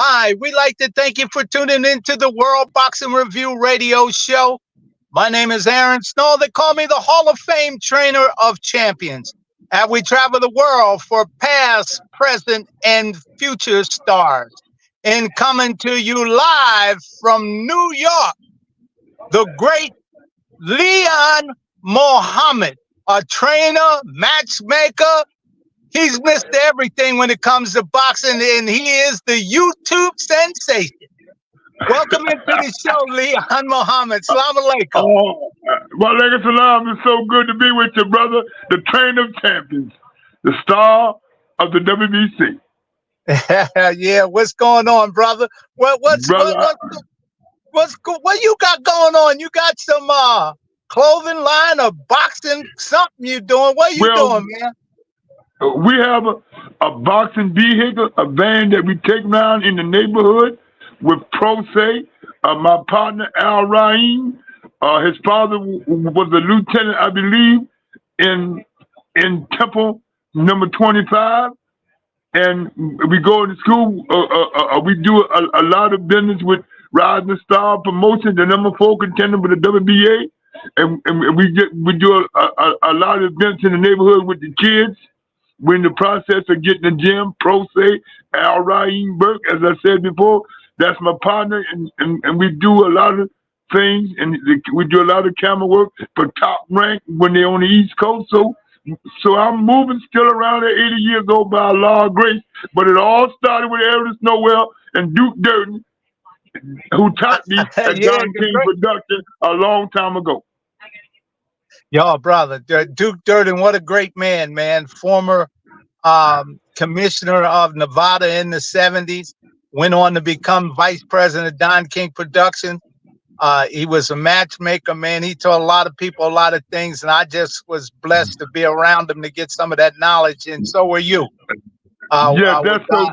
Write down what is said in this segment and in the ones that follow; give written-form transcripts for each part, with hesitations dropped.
Hi, we'd like to thank you for tuning into the World Boxing Review radio show. My name is Aaron Snowell. They call me the Hall of Fame trainer of champions. And we travel the world for past, present, and future stars. And coming to you live from New York, the great Leon Muhammad, a trainer, matchmaker. He's missed everything when it comes to boxing, and he is the YouTube sensation. Welcome into the show, Leon Muhammad. Salam alaikum. Oh, walaikum salam. It's so good to be with you, brother. The trainer of champions, the star of the WBC. Yeah, what's going on, brother? What you got going on? You got some clothing line or boxing something you doing? What you doing, man? We have a boxing vehicle, a van that we take around in the neighborhood with Pro Se, my partner Al Raheem. His father was a lieutenant, I believe, in Temple number 25. And we go to school. We do a lot of business with Rising Star Promotion, the number 4 contender for the WBA. And we do a lot of events in the neighborhood with the kids. We're in the process of getting the gym, Pro Se, Al Raheem Burke, as I said before. That's my partner, and we do a lot of things, and we do a lot of camera work for Top Rank when they're on the East Coast. So I'm moving still around at 80 years old by Allah's grace, but it all started with Aaron Snowell and Duke Durden, who taught me at Don King Production a long time ago. Yo, brother, Duke Durden, what a great man, man. Former commissioner of Nevada in the 70s, went on to become vice president of Don King Production. He was a matchmaker, man. He taught a lot of people a lot of things, and I just was blessed to be around him to get some of that knowledge, and so were you. That's so.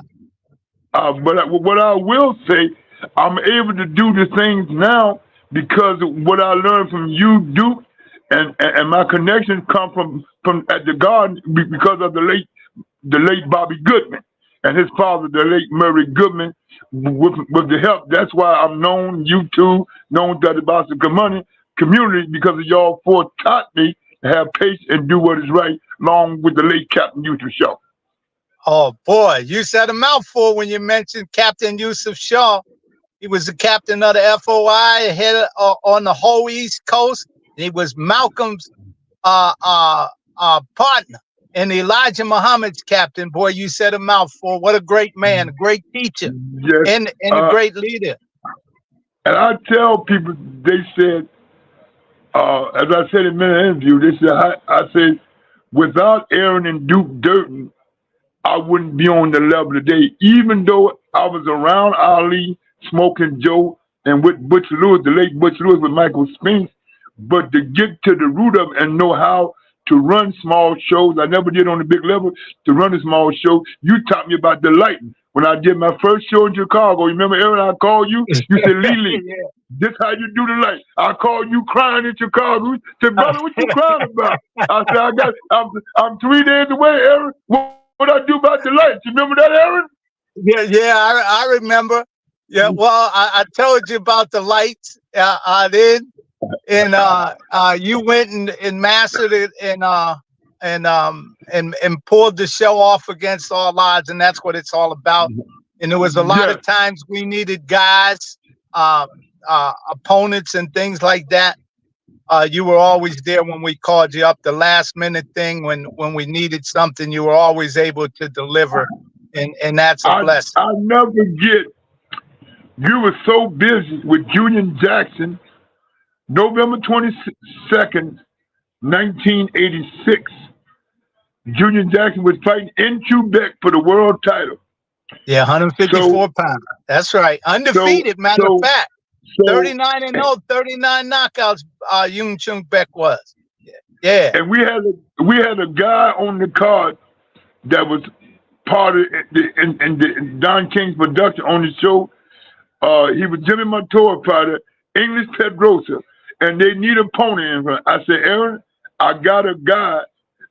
But what I will say, I'm able to do the things now because what I learned from you, Duke, and my connections come from at the Garden because of the late Bobby Goodman and his father, the late Murray Goodman, with the help. That's why I'm known, you two, known to the boxing community because of y'all four taught me to have patience and do what is right, along with the late Captain Yusuf Shaw. Oh boy, you said a mouthful when you mentioned Captain Yusuf Shaw. He was the captain of the FOI, head on the whole East Coast. He was Malcolm's partner and Elijah Muhammad's captain. Boy, you said a mouthful. What a great man, a great teacher, yes, and a great leader. And I tell people, they said, as I said in many interviews, they said, I said, without Aaron and Duke Durden, I wouldn't be on the level today, even though I was around Ali, Smoking Joe, and with Butch Lewis, the late Butch Lewis with Michael Spinks. But to get to the root of it and know how to run small shows, I never did on the big level, to run a small show. You taught me about the lighting. When I did my first show in Chicago, remember, Aaron, I called you? You said, Lily, this how you do the light. I called you crying in Chicago. You said, brother, what you crying about? I said, I'm 3 days away, Aaron. What I do about the lights? You remember that, Aaron? Yeah, I remember. Yeah, well, I told you about the lights. I did. And you went and mastered it and pulled the show off against all odds, and that's what it's all about. And there was a lot of times we needed guys, opponents, and things like that. You were always there when we called you up. The last minute thing when we needed something, you were always able to deliver, and that's a blessing. I never get. You were so busy with Julian Jackson. November 22nd, 1986, Julian Jackson was fighting in Quebec for the world title. Yeah, 154 pounds. That's right. Undefeated, matter of fact. 39-0, 39 knockouts, Yung Chung Beck was. Yeah. And we had a guy on the card that was part of the Don King's production on the show. He was Jimmy Montoya fighter, English Pedrosa. And they need a pony in front. I said, Aaron, I got a guy,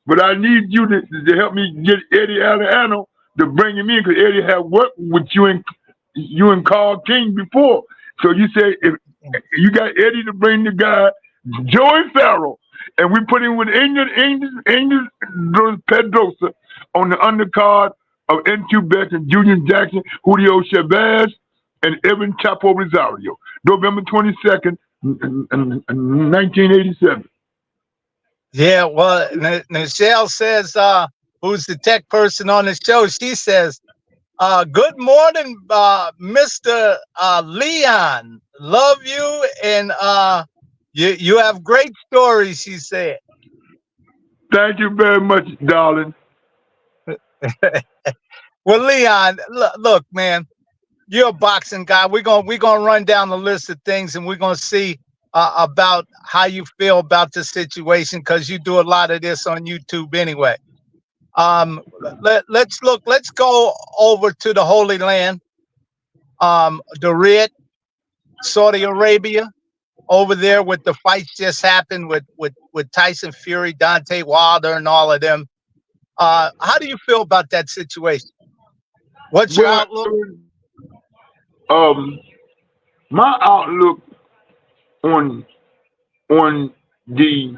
but I need you to help me get Eddie Alano to bring him in, because Eddie had worked with you you and Carl King before. So you say if you got Eddie to bring the guy, Joey Farrell, and we put him with Angel Pedrosa on the undercard of N2 Beck and Junior Jackson, Julio Chavez, and Evan Chapo Rosario, November 22nd, 1987. Yeah, well, Nichelle says, who's the tech person on the show? She says, good morning, Mr. Leon. Love you, and you have great stories, she said. Thank you very much, darling. Well, Leon, look, man, you're a boxing guy. We're gonna run down the list of things, and we're gonna see about how you feel about the situation, because you do a lot of this on YouTube anyway. Let's go over to the Holy Land, the Riyadh, Saudi Arabia, over there with the fights just happened with Tyson Fury, Deontay Wilder, and all of them. How do you feel about that situation? What's your outlook? My outlook on the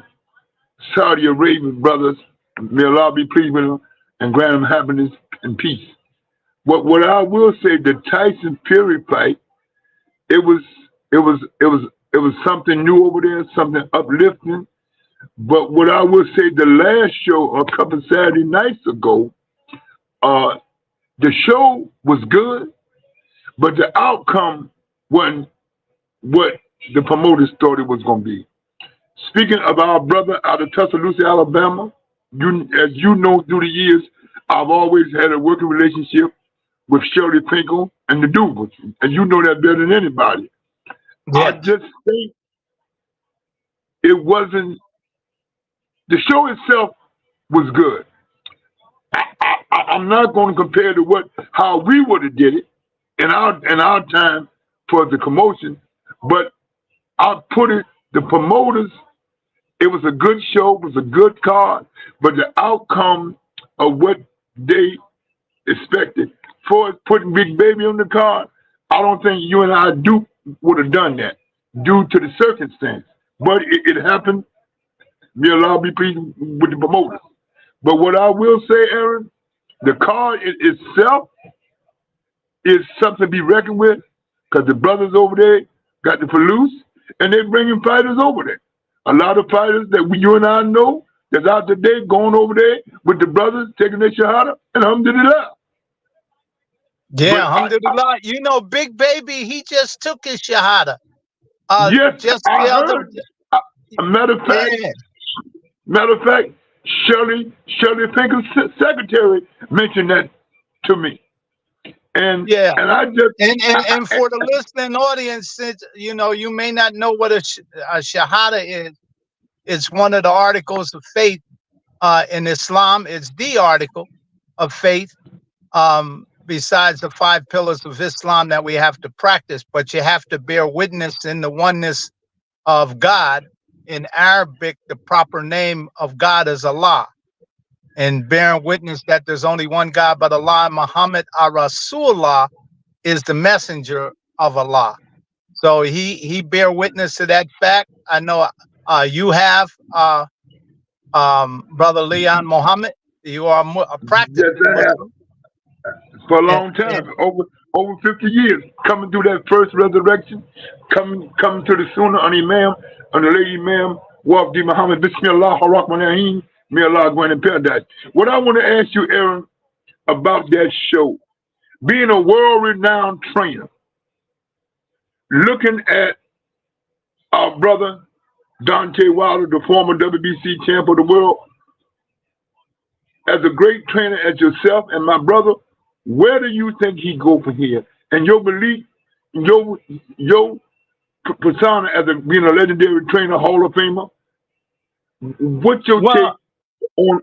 Saudi Arabian brothers, may Allah be pleased with them and grant them happiness and peace. What I will say, the Tyson Fury fight, it was something new over there, something uplifting. But what I will say, the last show a couple Saturday nights ago, the show was good, but the outcome wasn't what the promoters thought it was going to be. Speaking of our brother out of Tuscaloosa, Alabama, as you know through the years, I've always had a working relationship with Shirley Pinkle and the Duvers, and you know that better than anybody. Yeah. I just think it wasn't. The show itself was good. I'm not going to compare to how we would have did it in our time for the promotion, but I put it, the promoters, it was a good show, it was a good card, but the outcome of what they expected, for putting Big Baby on the card, I don't think you and I would have done that due to the circumstance. But it happened. May Allah be pleased with the promoters. But what I will say, Aaron, the card itself is something to be reckoned with, because the brothers over there got the Palouse, and they're bringing fighters over there. A lot of fighters that you and I know that's out today going over there with the brothers taking their shahada, and alhamdulillah. Yeah, alhamdulillah. You know, Big Baby, he just took his shahada. Yes, just the other. Matter of fact, Shirley Pinkle's secretary mentioned that to me. And yeah, and I just and for the listening audience, since you know you may not know what a shahada is, it's one of the articles of faith in Islam. It's the article of faith, besides the 5 pillars of Islam that we have to practice. But you have to bear witness in the oneness of God. In Arabic, the proper name of God is Allah. And bearing witness that there's only one God but Allah, Muhammad Rasulullah is the messenger of Allah. So he bear witness to that fact. I know you have, Brother Leon Muhammad. You are a practicing Muslim. For a long time, over 50 years, coming through that first resurrection, coming to the Sunnah on Imam, on the Lady Imam, Wafdi Muhammad, Bismillah ar-Rahman ar-Rahim, may Allah go in paradise. What I want to ask you, Aaron, about that show, being a world-renowned trainer, looking at our brother, Deontay Wilder, the former WBC champ of the world, as a great trainer as yourself and my brother, where do you think he go from here? And your belief, your persona as being a legendary trainer, Hall of Famer, what's your take on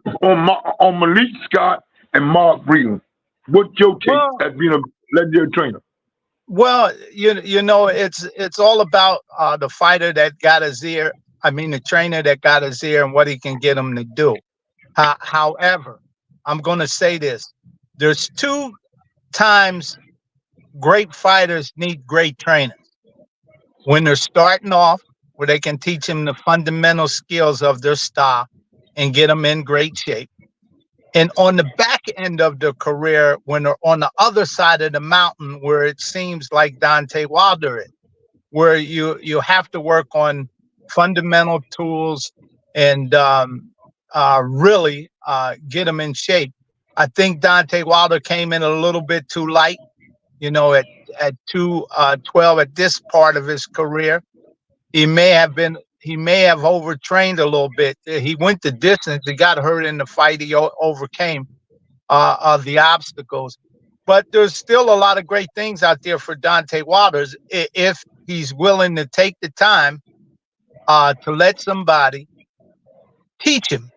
Malik Scott and Mark Breland? What's your take as being a legendary trainer? Well, you know, it's all about the fighter that got his ear. I mean, the trainer that got his ear and what he can get him to do. However, I'm going to say this. There's 2 times great fighters need great trainers when they're starting off, where they can teach them the fundamental skills of their style and get them in great shape. And on the back end of their career, when they're on the other side of the mountain, where it seems like Deontay Wilder is, where you have to work on fundamental tools and really get them in shape. I think Deontay Wilder came in a little bit too light, at 212 at this part of his career. He may have overtrained a little bit. He went the distance. He got hurt in the fight. He overcame the obstacles. But there's still a lot of great things out there for Deontay Wilder if he's willing to take the time to let somebody teach him.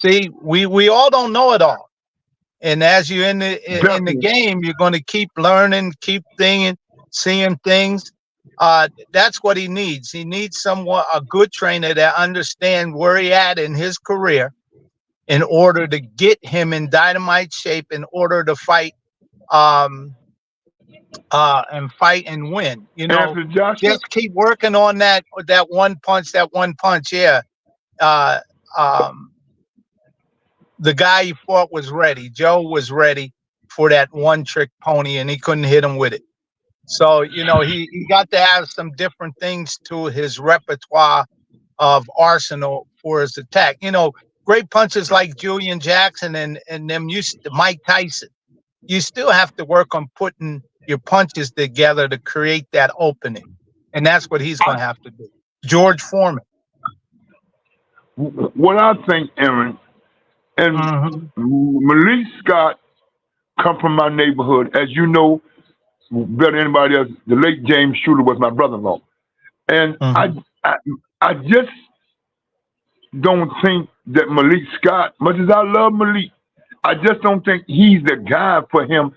See, we all don't know it all. And as you're in the game, you're going to keep learning, keep seeing things. That's what he needs. He needs a good trainer that understands where he at in his career, in order to get him in dynamite shape, in order to fight, and fight and win. Just keep working on that one punch. Yeah. The guy he fought was ready. Joe was ready for that one trick pony, and he couldn't hit him with it. So, he got to have some different things to his repertoire of arsenal for his attack. Great punches like Julian Jackson and them Mike Tyson. You still have to work on putting your punches together to create that opening. And that's what he's going to have to do. George Foreman. What I think, Aaron, and Malik Scott come from my neighborhood. As you know, better than anybody else, the late James Shooter was my brother-in-law. And I just don't think that Malik Scott, much as I love Malik, I just don't think he's the guy for him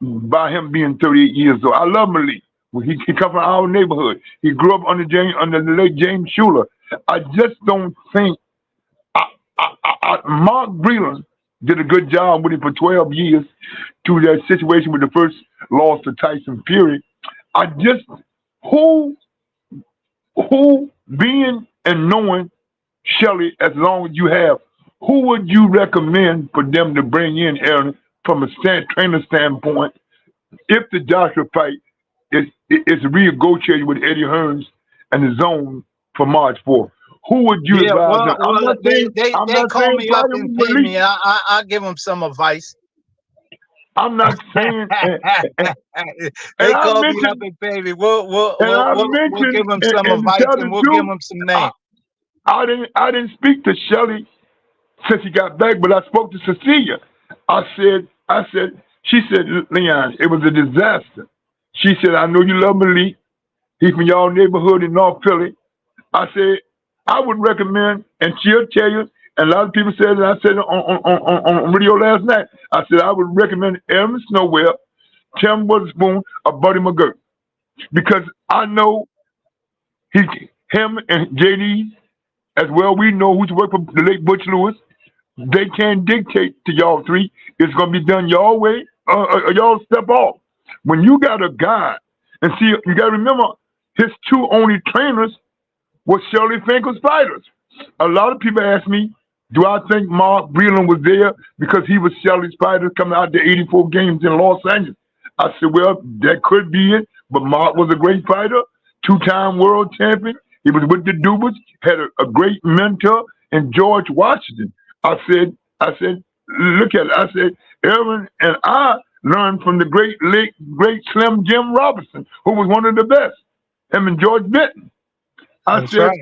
by him being 38 years old. I love Malik. He come from our neighborhood. He grew up under the late James Shooter. I just don't think Mark Breland did a good job with him for 12 years through that situation with the first loss to Tyson Fury. I just, who being and knowing Shelly as long as you have, who would you recommend for them to bring in, Aaron, from a trainer standpoint, if the Joshua fight is renegotiated with Eddie Hearns and the Zone for March 4th? Who would you advise them? They call me up and pay me. I'll give them some advice. I'm not saying. They call me up and pay me. We'll give them some advice and we'll give them some names. I didn't speak to Shelly since he got back, but I spoke to Cecilia. She said, Leon, it was a disaster. She said, I know you love Malik. He's from y'all neighborhood in North Philly. I said, I would recommend, and she'll tell you, and a lot of people said, and I said on radio last night, I said I would recommend Aaron Snowell, Tim Witherspoon, or Buddy McGirt. Because I know him and JD, as well, we know who's working for the late Butch Lewis. They can't dictate to y'all three. It's going to be done y'all way, or y'all step off. When you got a guy, and see, you got to remember, his two only trainers was Shirley Finkel's fighters. A lot of people ask me, do I think Mark Breland was there because he was Shirley's fighter coming out the 84 games in Los Angeles? I said, well, that could be it, but Mark was a great fighter, two-time world champion. He was with the Dubas, had a great mentor in George Washington. I said, look at it. I said, Aaron and I learned from the great Slim Jim Robinson, who was one of the best, him and George Benton. That's right.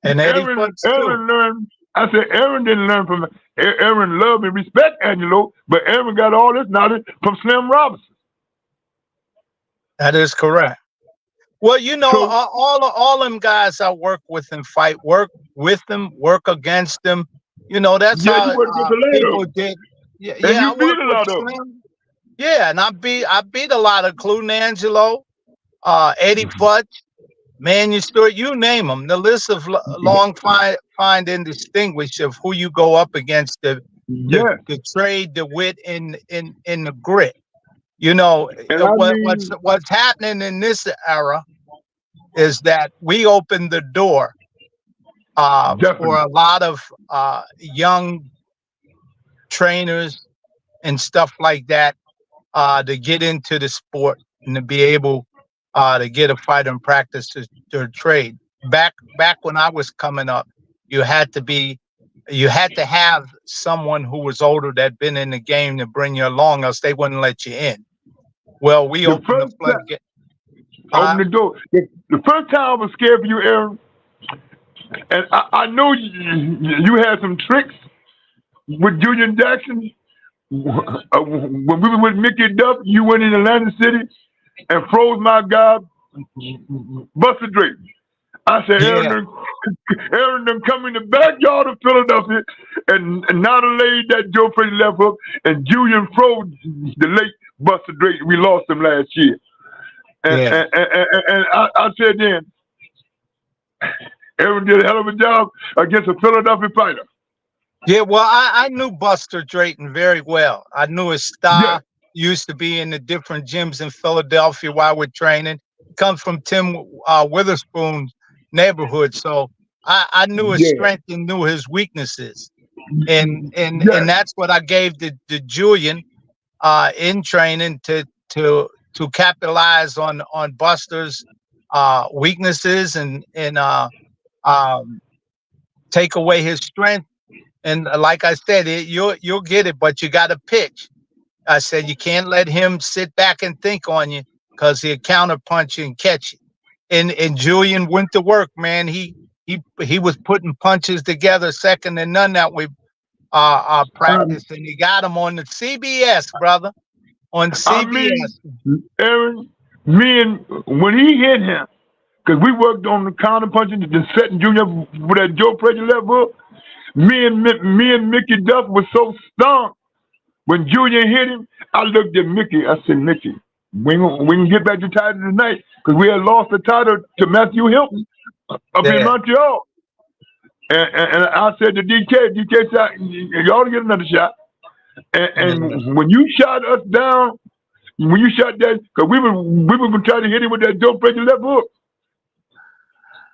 And Aaron learned. I said, Aaron didn't learn from Aaron loved and respect Angelo, but Aaron got all this knowledge from Slim Robinson. That is correct. Well, all them guys I work with and fight, work with them, work against them. That's how people did. Yeah, I beat a lot of them. Yeah, and I beat a lot of including Angelo, Eddie Futch, Manuel Stewart, you name them. The list of long find and distinguish of who you go up against, the trade, the wit, and the grit. You know, And I mean, what's happening in this era is that we opened the door for definitely. a lot of young trainers and stuff like that to get into the sport and to be able to get a fight and practice their trade. Back when I was coming up, you had to be you had to have someone who was older that'd been in the game to bring you along, else they wouldn't let you in. Well, we The opened the first time, floodgate. open the door. The first time I was scared for you, Aaron, and I know you had some tricks with Julian Jackson. When we were with Mickey Duff, you went in Atlantic City and froze my guy, Buster Drake. I said, Yeah, Aaron done come in the backyard of Philadelphia and not laid that Joe Frazier left hook, and Julian froze the late Buster Drake. We lost him last year. And, yeah. and I said then, Aaron did a hell of a job against a Philadelphia fighter. Yeah, well, I knew Buster Drayton very well. I knew his Yeah, style. Used to be in the different gyms in Philadelphia while we're training. Comes from Tim Witherspoon's neighborhood, so I knew his yeah, strength and knew his weaknesses, and yeah. that's what I gave the Julian in training to capitalize on Buster's weaknesses and um, take away his strength. And like I said, you'll get it, but you got to pitch. I said you can't let him sit back and think on you because he'll counter punch you and catch you. And Julian went to work, man. He was putting punches together second to none that we Um, practiced, and he got him on the CBS, brother, on I CBS. mean, Aaron, me and when he hit him, because we worked on the counter punching, the setting Junior with that Joe Frazier left hook. Me and Mickey Duff was so stunned when Junior hit him. I looked at Mickey. I said, Mickey, we can get back to the title tonight because we had lost the title to Matthew Hilton up in Yeah, Montreal. And I said to DK shot, y'all to get another shot. yeah. And when you shot us down, when you shot that, because we were going to try to hit him with that Joe Frazier left hook.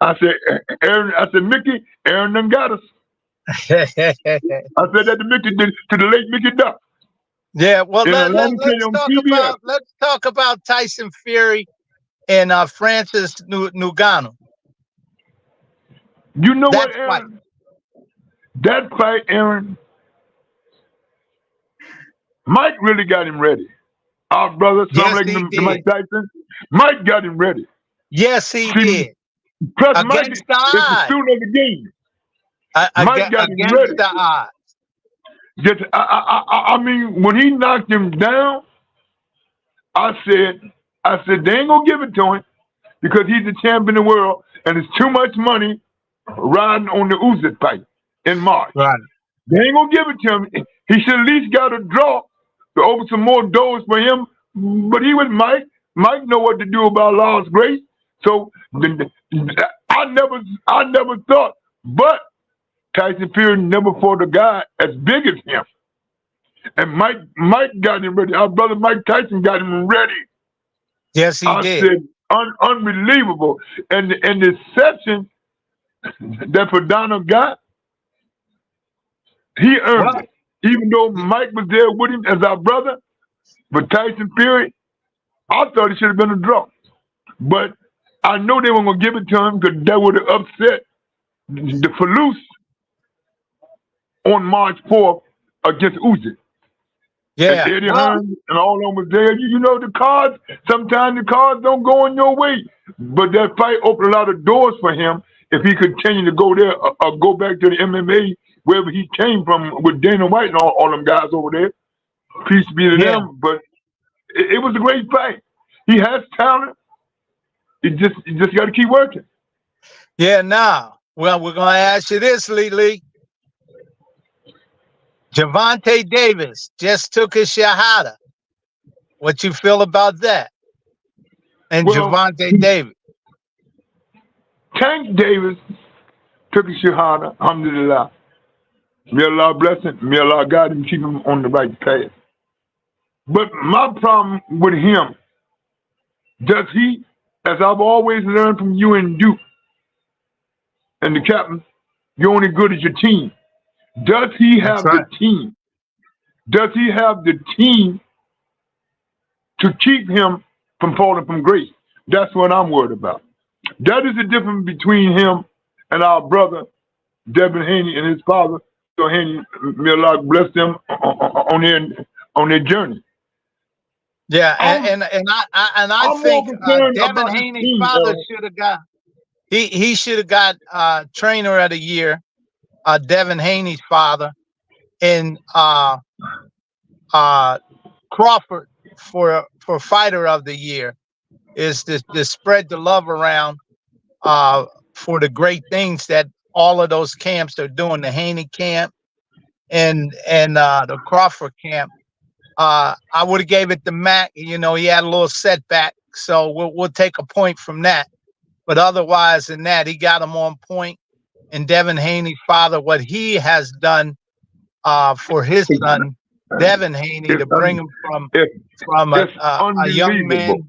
I said, Aaron, I said, Mickey, Aaron done got us. I said that to Mickey, to the late Mickey Duff. Yeah, well, In Atlantic City let's on CBS. talk about Tyson Fury and Francis Ngannou. You know That what, fight. Aaron? That fight, Aaron, Mike really got him ready. Our brother, Yes, like he to Mike did. Tyson, Mike got him ready. Yes, he See, did. plus Mike Against is the the odds. student of the game. Mike got him Against ready. the odds. Just, I mean, when he knocked him down, I said, they ain't gonna give it to him because he's the champion of the world, and it's too much money riding on the Usyk fight in March. Right. They ain't gonna give it to him. He should at least got a draw to open some more doors for him. But he was Mike. Mike know what to do about Law's grace. So I never thought, but Tyson Fury never fought a guy as big as him. And Mike got him ready. Our brother Mike Tyson got him ready. Yes, he I did. said, unbelievable. And the exception that Ferdinand got, he earned Well, it. Even though Mike was there with him as our brother, but Tyson Fury, I thought it should have been a draw. But I know they weren't going to give it to him because that would have upset the Falus on March 4th against Usyk. And yeah. Eddie Well, Hearn and all of them was there. You know the cards, sometimes the cards don't go in your way. But that fight opened a lot of doors for him if he continued to go there or go back to the MMA wherever he came from with Dana White and all them guys over there. Peace be to yeah. them. But it was a great fight. He has talent. You just got to keep working. Yeah, now. Well, we're going to ask you this, Lee. Gervonta Davis just took his shahada. What you feel about that? And Well, Gervonta Davis. Tank Davis took his shahada. Alhamdulillah. May Allah bless him. May Allah guide him, keep him on the right path. But my problem with him, does he, as I've always learned from you and Duke and the captain, you're only good as your team. Does he That's have right. the team? Does he have the team to keep him from falling from grace? That's what I'm worried about. That is the difference between him and our brother, Devin Haney, and his father, Bill Haney. May Allah bless them on their journey. Yeah, I'm and I I'm more think concerned Devin about his Haney's team, father Aaron. should have got he should have got trainer of the year, Devin Haney's father, and Crawford for fighter of the year is to spread the love around for the great things that all of those camps are doing, the Haney camp and the Crawford camp. I would have gave it to Mac. You know, he had a little setback, so we'll take a point from that. But otherwise than that, he got him on point. And Devin Haney's father, what he has done for his son, Devin Haney, to It's bring un, him it's, from it's a young unbelievable.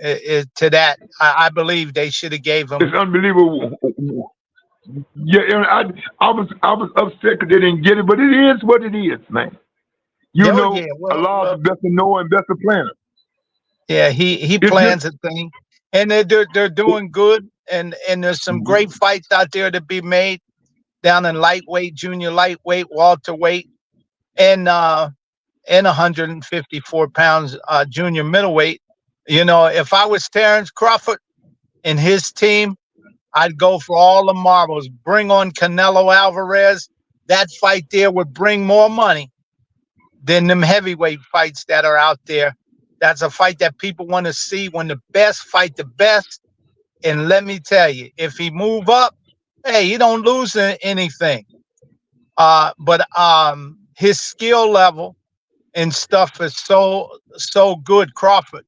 man to that. I believe they should have gave him. It's unbelievable. Yeah, Aaron, I was upset because they didn't get it, but it is what it is, man. You Oh know, yeah, Allah's the best of knower and best of planner. yeah, he It's just plans a thing, and they're doing good, and there's some great fights out there to be made down in lightweight, junior lightweight, welterweight, and 154 pounds junior middleweight. You know, if I was Terrence Crawford and his team, I'd go for all the marbles. Bring on Canelo Alvarez. That fight there would bring more money than them heavyweight fights that are out there. That's a fight that people want to see when the best fight the best. And let me tell you, if he move up, hey, he don't lose anything. But his skill level and stuff is so good, Crawford,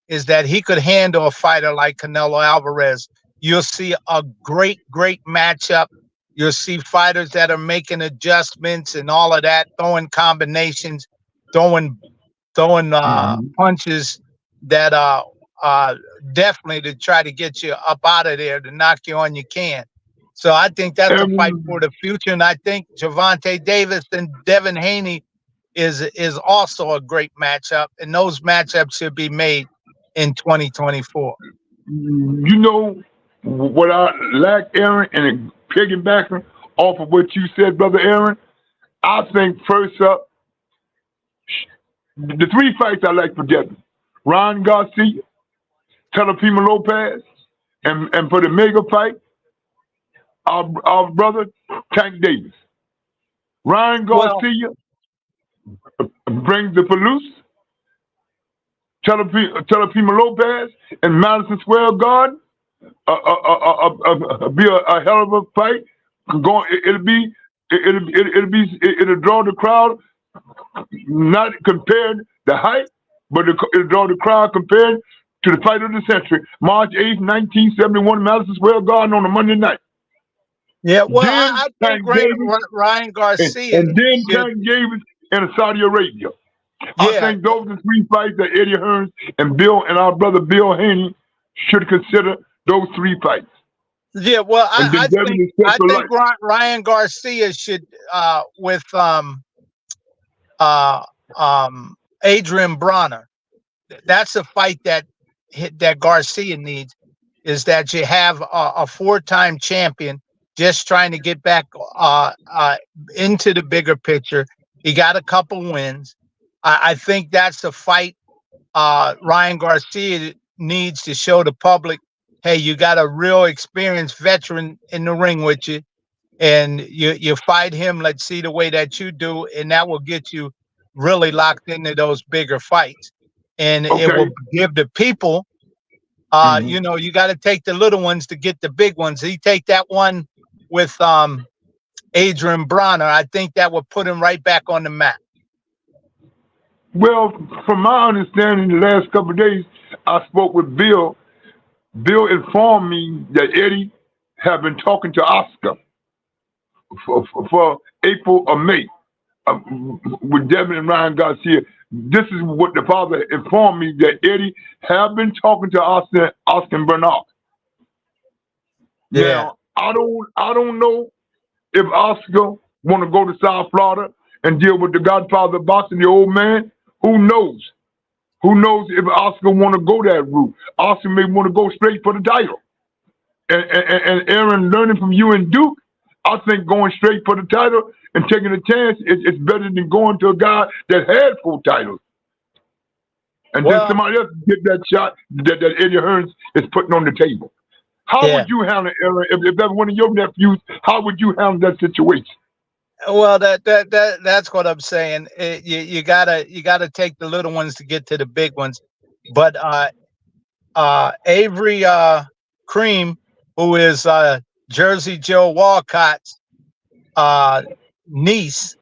is that he could handle a fighter like Canelo Alvarez. You'll see a great matchup. You'll see fighters that are making adjustments and all of that, throwing combinations, throwing punches that definitely to try to get you up out of there, to knock you on your can. So I think that's a fight for the future, and I think Gervonta Davis and Devin Haney is also a great matchup, and those matchups should be made in 2024. You know what I like, Aaron, and piggybacking off of what you said, brother Aaron. I think first up, the three fights I like for Devin: Ryan Garcia, Telepima Lopez, and for the mega fight, our brother Tank Davis. Ryan Garcia brings the Palouse. Telepima Lopez and Madison Square Garden be a hell of a fight. It'll draw the crowd, not compared the height, but it'll draw the crowd compared to the fight of the century, March 8th, 1971, Madison Square Garden on a Monday night. Yeah, well, Then I Tank think Davis, Ryan Garcia and then should, Tank Davis in Saudi Arabia. I yeah, think those are the three fights that Eddie Hearns and our brother Bill Haney should consider those three fights. yeah. Well, And then Devin is set for life. Ryan Garcia should with Adrian Bronner. That's a fight that Garcia needs, is that you have a four-time champion just trying to get back into the bigger picture. He got a couple wins. I think that's the fight Ryan Garcia needs to show the public, hey, you got a real experienced veteran in the ring with you, and you fight him. Let's see the way that you do, and that will get you really locked into those bigger fights. And it will give the people, you know, you got to take the little ones to get the big ones. He take that one with Adrian Bronner. I think that would put him right back on the map. Well, from my understanding, the last couple of days, I spoke with Bill. Bill informed me that Eddie had been talking to Oscar for April or May with Devin and Ryan Garcia. This is what the father informed me that Eddie have been talking to Austin Bernard. Yeah. Now, I don't know if Oscar want to go to South Florida and deal with the Godfather of boxing, the old man. Who knows? Who knows if Oscar want to go that route? Oscar may want to go straight for the title. And Aaron, learning from you and Duke, I think going straight for the title and taking a chance it's better than going to a guy that had 4 titles. And then somebody else get that shot that Eddie Hearns is putting on the table. How would you handle it, Aaron? If that was one of your nephews, how would you handle that situation? Well, that's what I'm saying. You gotta take the little ones to get to the big ones. But Avery Cream, who is Jersey Joe Walcott's niece,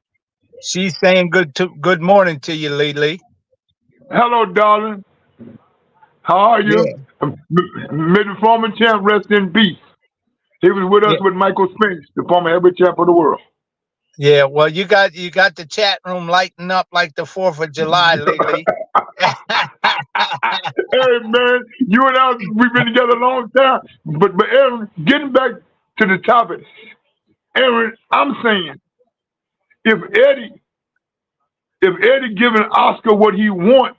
she's saying good morning to you, Lee. Hello, darling. How are you? Yeah. May the former champ rest in peace. He was with us with Michael Spinks, the former heavyweight champ of the world. Yeah, well, you got the chat room lighting up like the 4th of July lately. Hey, man, you and I, we've been together a long time. But Aaron, getting back to the topic, Aaron, I'm saying, if Eddie giving Oscar what he wants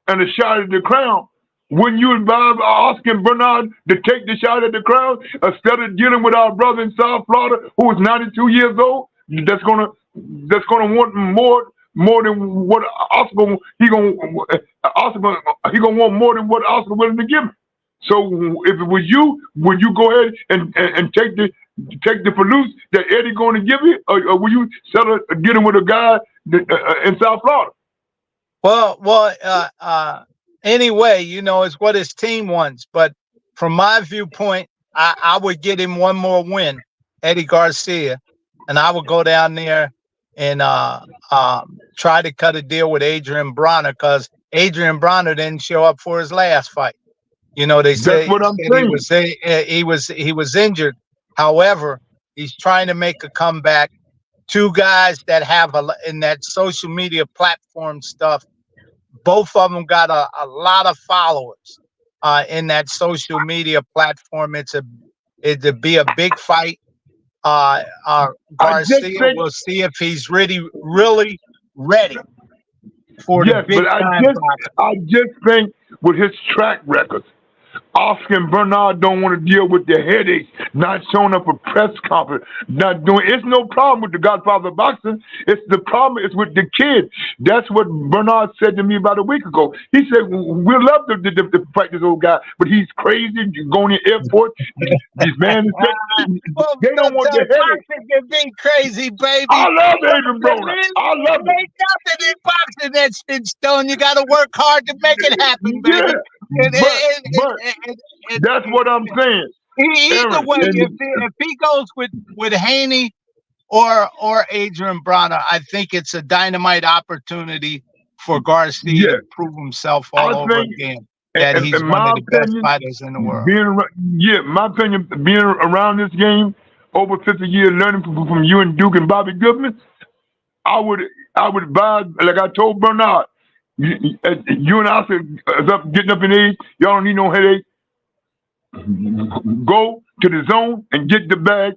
and a shot at the crown, wouldn't you advise Oscar and Bernard to take the shot at the crown instead of dealing with our brother in South Florida who is 92 years old? That's gonna want more than what Oscar he gonna want more than what Oscar willing to give him. So if it was you, would you go ahead and take the produce that Eddie going to give you, or will you settle getting with a guy in South Florida? Well. Anyway, it's what his team wants. But from my viewpoint, I would get him one more win, Eddie Garcia, and I would go down there and try to cut a deal with Adrian Bronner, because Adrian Bronner didn't show up for his last fight. They say he was injured. However, he's trying to make a comeback. 2 guys that have in that social media platform stuff. Both of them got a lot of followers in that social media platform. It'd be a big fight. Garcia, we'll see if he's really ready for the big time. I just think with his track record, Oscar and Bernard don't want to deal with the headaches, not showing up for press conference, not doing. It's no problem with the Godfather of boxing. It's the problem is with the kid. That's what Bernard said to me about a week ago. He said, "We'd love to fight this old guy, but he's crazy. Going to the airport, these men, they don't want the headaches." Boxing being crazy, baby. I love Adrian Broner. I love it. Ain't nothing in boxing that's in stone. You got to work hard to make it happen, baby. But that's what I'm saying. Either way, if he goes with Haney or Adrian Bronner, I think it's a dynamite opportunity for Garcia to prove himself all over again. That he's one of the best fighters in the world. My opinion, being around this game over 50 years, learning from you and Duke and Bobby Goodman, I would advise, like I told Bernard, you and I said, getting up in age, y'all don't need no headache. Go to the zone and get the bag.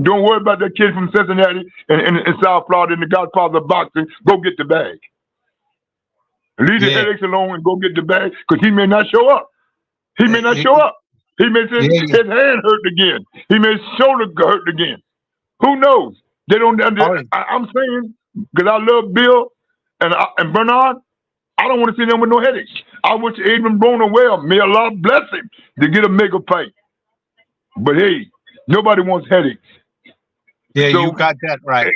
Don't worry about that kid from Cincinnati and South Florida and the Godfather of boxing. Go get the bag. Leave the headaches alone and go get the bag, because he may not show up. He may not show up. He may say his hand hurt again. He may his shoulder hurt again. Who knows? They don't. I'm saying, because I love Bill and Bernard, I don't want to see them with no headaches. I wish Adrian Broner well. May Allah bless him to get a mega fight. But hey, nobody wants headaches. Yeah, so, you got that right.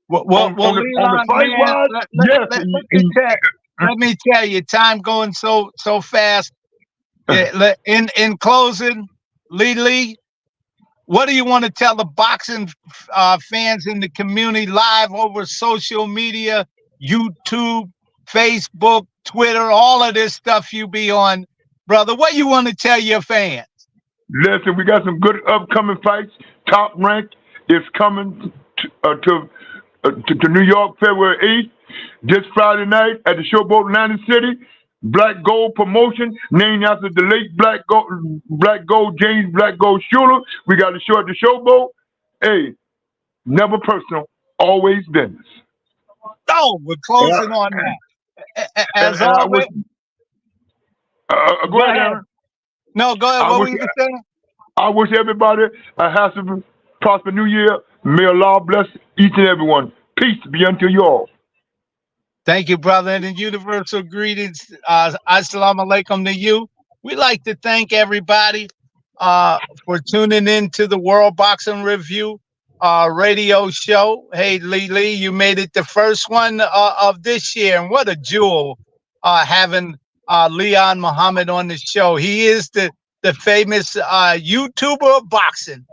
On the fight wise, let me tell you, time going so fast. In closing, Lee, what do you want to tell the boxing fans in the community live over social media, YouTube, Facebook, Twitter, all of this stuff you be on, brother? What you want to tell your fans? Listen, we got some good upcoming fights. Top Rank is coming to to New York February 8th. This Friday night at the Showboat Atlantic City. Black Gold promotion named after the late Black Gold James Black Gold Schuler. We got a show at the Showboat. Hey, never personal, always business. Oh, we're closing on that. As always. Go ahead, Aaron. No, go ahead. What were you saying? I wish everybody a happy, prosperous New Year. May Allah bless each and every one. Peace be unto you all. Thank you, brother. And in universal greetings, assalamu alaikum to you. We'd like to thank everybody for tuning in to the World Boxing Review radio show. Hey, Lee, you made it the first one of this year. And what a jewel having Leon Muhammad on the show. He is the famous YouTuber of boxing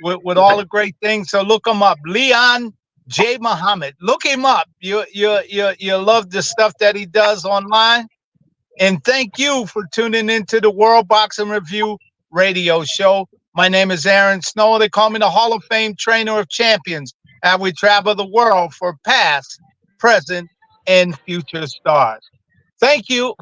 with all the great things. So look him up. Leon J. Muhammad. Look him up. You love the stuff that he does online. And thank you for tuning into the World Boxing Review radio show. My name is Aaron Snowell. They call me the Hall of Fame Trainer of Champions. And we travel the world for past, present, and future stars. Thank you.